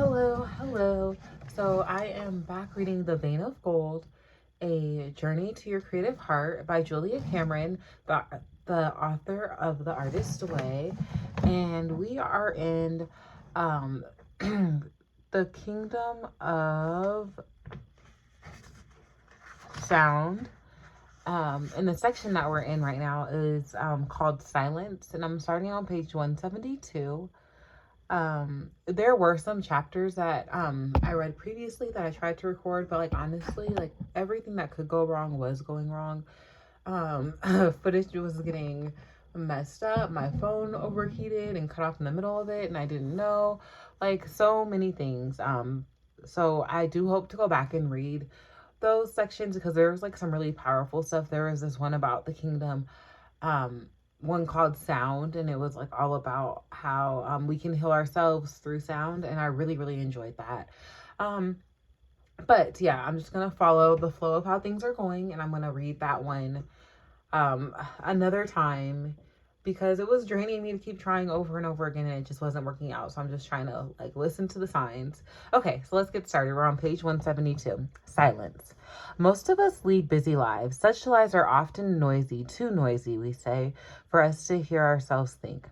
Hello. So I am back reading The Vein of Gold, A Journey to Your Creative Heart by Julia Cameron, the author of The Artist's Way. And we are in the kingdom of sound. And the section that we're in right now is called Silence, and I'm starting on page 172. There were some chapters that I read previously that I tried to record, but like honestly, like everything that could go wrong was going wrong. Footage was getting messed up, my phone overheated and cut off in the middle of it, and I didn't know, like so many things. So I do hope to go back and read those sections because there was like some really powerful stuff. There was this one about the kingdom, um one called Sound, and it was like all about how we can heal ourselves through sound, and I really enjoyed that. um but yeah, I'm just gonna follow the flow of how things are going, and I'm gonna read that one another time because it was draining me to keep trying over and over again, and it just wasn't working out. So I'm just trying to like listen to the signs. Okay, so let's get started. We're on page 172. Silence. Most of us lead busy lives. Such lives are often noisy, too noisy, we say, for us to hear ourselves think.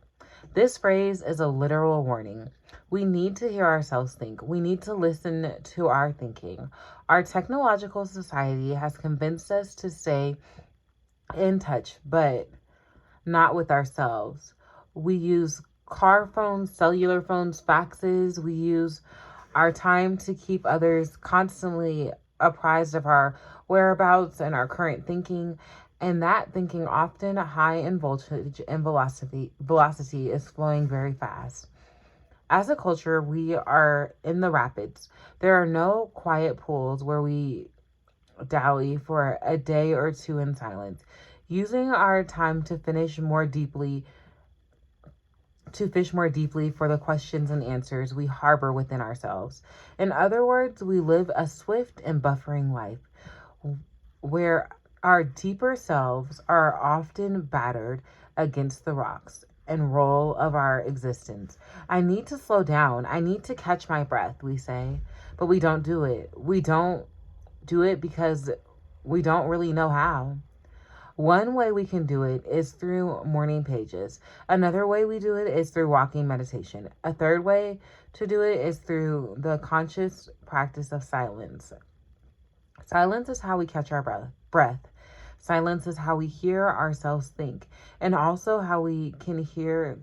This phrase is a literal warning. We need to hear ourselves think. We need to listen to our thinking. Our technological society has convinced us to stay in touch, but not with ourselves. We use car phones, cellular phones, faxes. We use our time to keep others constantly apprised of our whereabouts and our current thinking. And that thinking, often high in voltage and velocity is flowing very fast. As a culture, we are in the rapids. There are no quiet pools where we dally for a day or two in silence, using our time to fish more deeply for the questions and answers we harbor within ourselves. In other words, we live a swift and buffering life where our deeper selves are often battered against the rocks and roll of our existence. I need to slow down. I need to catch my breath, we say, but we don't do it. We don't do it because we don't really know how. One way we can do it is through morning pages. Another way we do it is through walking meditation. A third way to do it is through the conscious practice of silence. Silence is how we catch our breath. Silence is how we hear ourselves think, and also how we can hear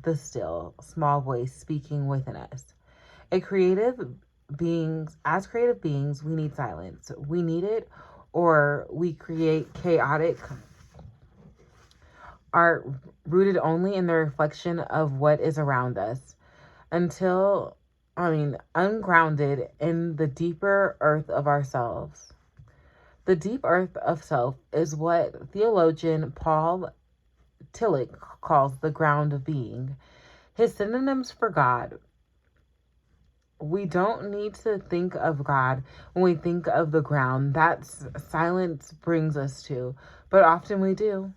the still, small voice speaking within us. As creative beings, we need silence. We need it, or we create chaotic art rooted only in the reflection of what is around us, ungrounded in the deeper earth of ourselves. The deep earth of self is what theologian Paul Tillich calls the ground of being. His synonyms for God. We don't need to think of God when we think of the ground that silence brings us to, but often we do.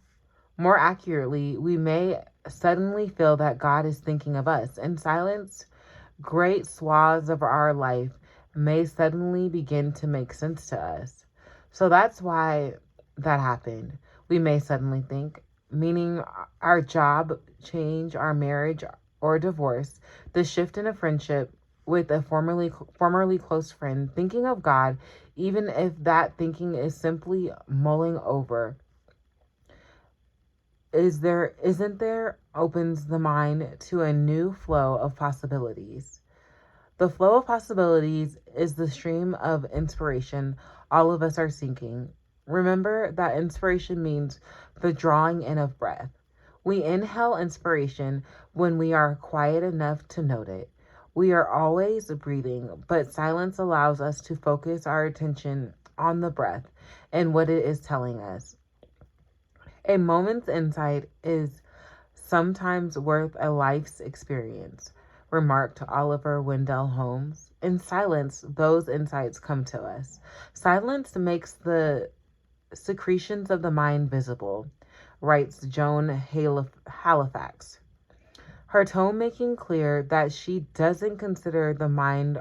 More accurately, we may suddenly feel that God is thinking of us. In silence, great swaths of our life may suddenly begin to make sense to us. So that's why that happened. We may suddenly think, meaning our job change, our marriage or divorce, the shift in a friendship with a formerly close friend, thinking of God, even if that thinking is simply mulling over isn't there, opens the mind to a new flow of possibilities. The flow of possibilities is the stream of inspiration all of us are seeking. Remember that inspiration means the drawing in of breath. We inhale inspiration when we are quiet enough to note it. We are always breathing, but silence allows us to focus our attention on the breath and what it is telling us. A moment's insight is sometimes worth a life's experience, remarked Oliver Wendell Holmes. In silence, those insights come to us. Silence makes the secretions of the mind visible, writes Joan Halifax. her tone making clear that she doesn't consider the mind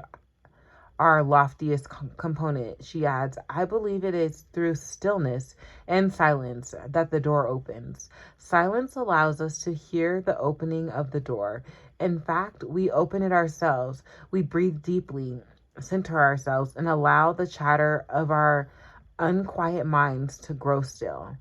our loftiest component. She adds, I believe it is through stillness and silence that the door opens. Silence allows us to hear the opening of the door. In fact, we open it ourselves. We breathe deeply, center ourselves, and allow the chatter of our unquiet minds to grow still.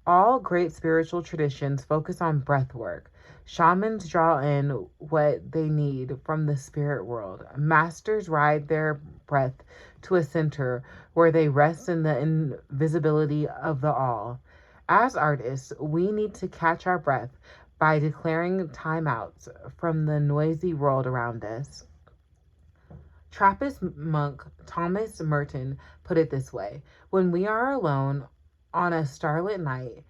All great spiritual traditions focus on breath work. Shamans draw in what they need from the spirit world. Masters ride their breath to a center where they rest in the invisibility of the all. As artists, we need to catch our breath by declaring timeouts from the noisy world around us. Trappist monk Thomas Merton put it this way: when we are alone on a starlit night,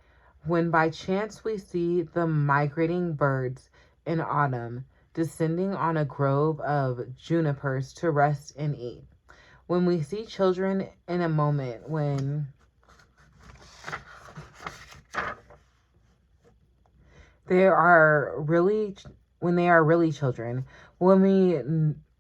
when by chance we see the migrating birds in autumn descending on a grove of junipers to rest and eat, when we see children in a moment when they are really children, when we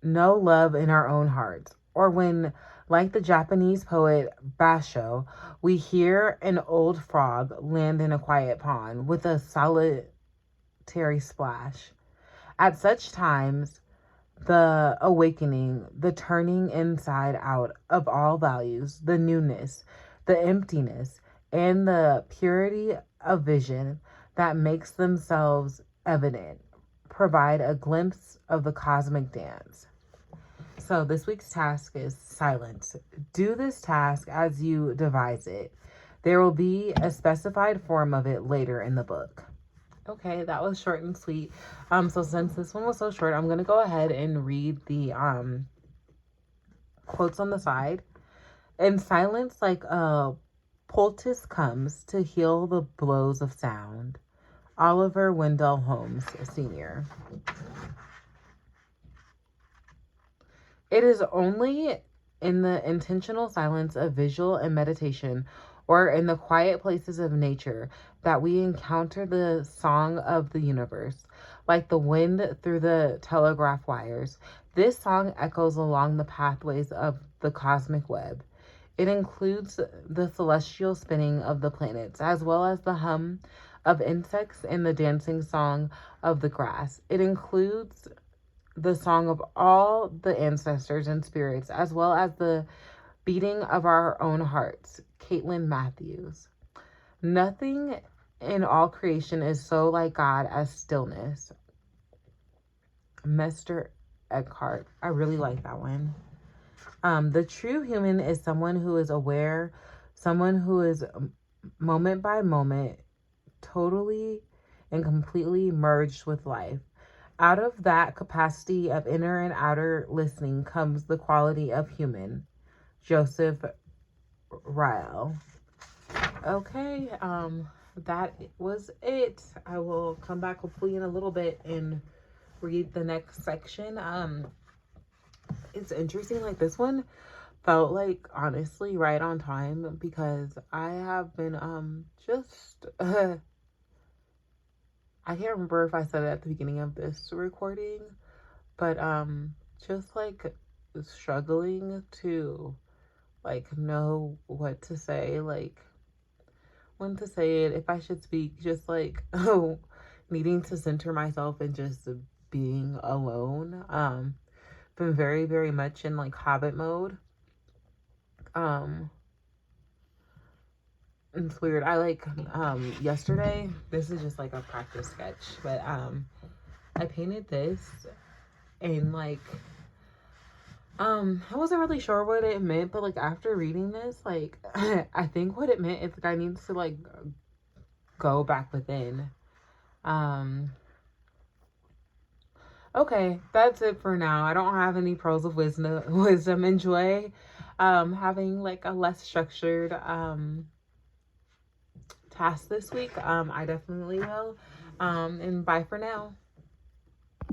know love in our own hearts, or when, like the Japanese poet Basho, we hear an old frog land in a quiet pond with a solitary splash. At such times, the awakening, the turning inside out of all values, the newness, the emptiness, and the purity of vision that makes themselves evident, provide a glimpse of the cosmic dance. So this week's task is silence. Do this task as you devise it. There will be a specified form of it later in the book. Okay, that was short and sweet. So since this one was so short, I'm gonna go ahead and read the quotes on the side. In silence, like a poultice comes to heal the blows of sound. Oliver Wendell Holmes, Sr. It is only in the intentional silence of visual and meditation, or in the quiet places of nature, that we encounter the song of the universe. Like the wind through the telegraph wires, this song echoes along the pathways of the cosmic web. It includes the celestial spinning of the planets, as well as the hum of insects and the dancing song of the grass. It includes the song of all the ancestors and spirits, as well as the beating of our own hearts. Caitlin Matthews. Nothing in all creation is so like God as stillness. Mr. Eckhart. I really like that one. The true human is someone who is aware, someone who is moment by moment totally and completely merged with life. Out of that capacity of inner and outer listening comes the quality of human. Joseph Ryle. Okay, that was it. I will come back hopefully in a little bit and read the next section. It's interesting, like this one felt like honestly right on time because I have been just I can't remember if I said it at the beginning of this recording, but just like struggling to like know what to say, like when to say it, if I should speak, just like needing to center myself and just being alone. Been very, very much in like habit mode. It's weird. I like yesterday, this is just like a practice sketch, but I painted this and like I wasn't really sure what it meant, but like after reading this, like I think what it meant is like I need to like go back within. Okay, that's it for now. I don't have any pearls of wisdom. Enjoy having like a less structured task this week. I definitely will. And bye for now.